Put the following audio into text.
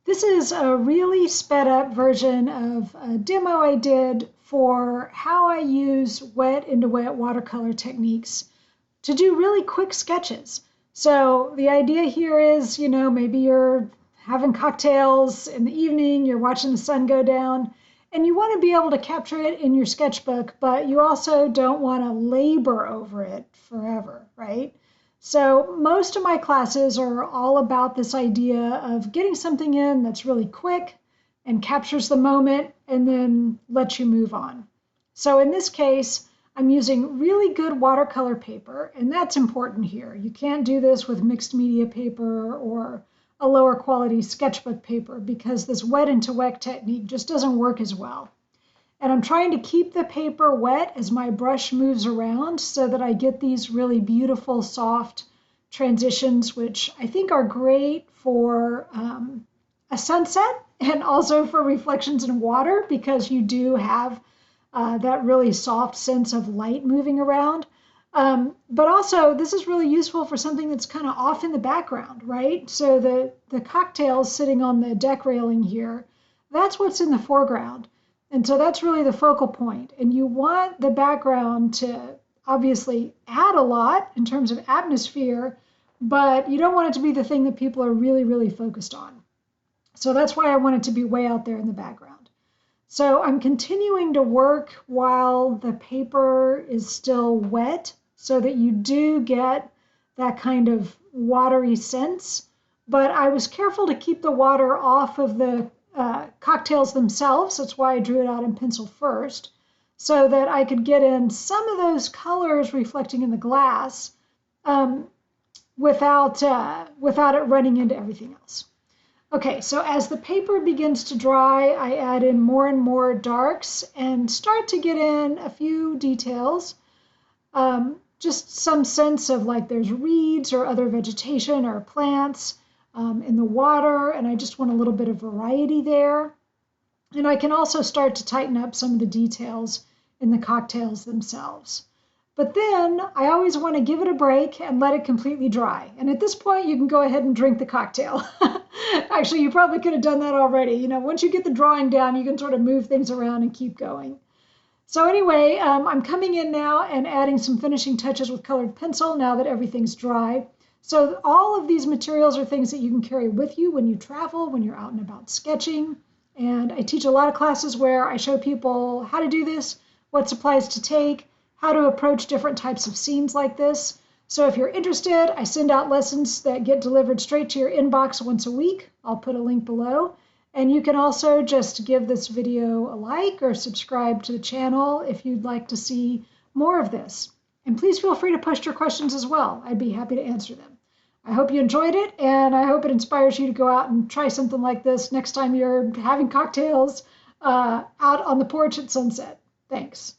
This is a really sped up version of a demo I did for how I use wet into wet watercolor techniques to do really quick sketches. So the idea here is, maybe you're having cocktails in the evening, you're watching the sun go down, and you want to be able to capture it in your sketchbook, but you also don't want to labor over it forever, right? So most of my classes are all about this idea of getting something in that's really quick and captures the moment and then lets you move on. So in this case, I'm using really good watercolor paper, and that's important here. You can't do this with mixed media paper or a lower quality sketchbook paper because this wet into wet technique just doesn't work as well. And I'm trying to keep the paper wet as my brush moves around so that I get these really beautiful, soft transitions, which I think are great for a sunset and also for reflections in water because you do have that really soft sense of light moving around. But also, this is really useful for something that's kind of off in the background, right? So the cocktails sitting on the deck railing here, that's what's in the foreground. And so that's really the focal point. And you want the background to obviously add a lot in terms of atmosphere, but you don't want it to be the thing that people are really, really focused on. So that's why I want it to be way out there in the background. So I'm continuing to work while the paper is still wet so that you do get that kind of watery sense. But I was careful to keep the water off of the cocktails themselves. That's why I drew it out in pencil first, so that I could get in some of those colors reflecting in the glass without it running into everything else. Okay, so as the paper begins to dry, I add in more and more darks and start to get in a few details. Just some sense of like there's reeds or other vegetation or plants in the water, and I just want a little bit of variety there. And I can also start to tighten up some of the details in the cocktails themselves. But then I always want to give it a break and let it completely dry. And at this point, you can go ahead and drink the cocktail. Actually, you probably could have done that already. Once you get the drawing down, you can sort of move things around and keep going. So anyway, I'm coming in now and adding some finishing touches with colored pencil now that everything's dry. So all of these materials are things that you can carry with you when you travel, when you're out and about sketching. And I teach a lot of classes where I show people how to do this, what supplies to take, how to approach different types of scenes like this. So if you're interested, I send out lessons that get delivered straight to your inbox once a week. I'll put a link below. And you can also just give this video a like or subscribe to the channel if you'd like to see more of this. And please feel free to post your questions as well. I'd be happy to answer them. I hope you enjoyed it, and I hope it inspires you to go out and try something like this next time you're having cocktails out on the porch at sunset. Thanks.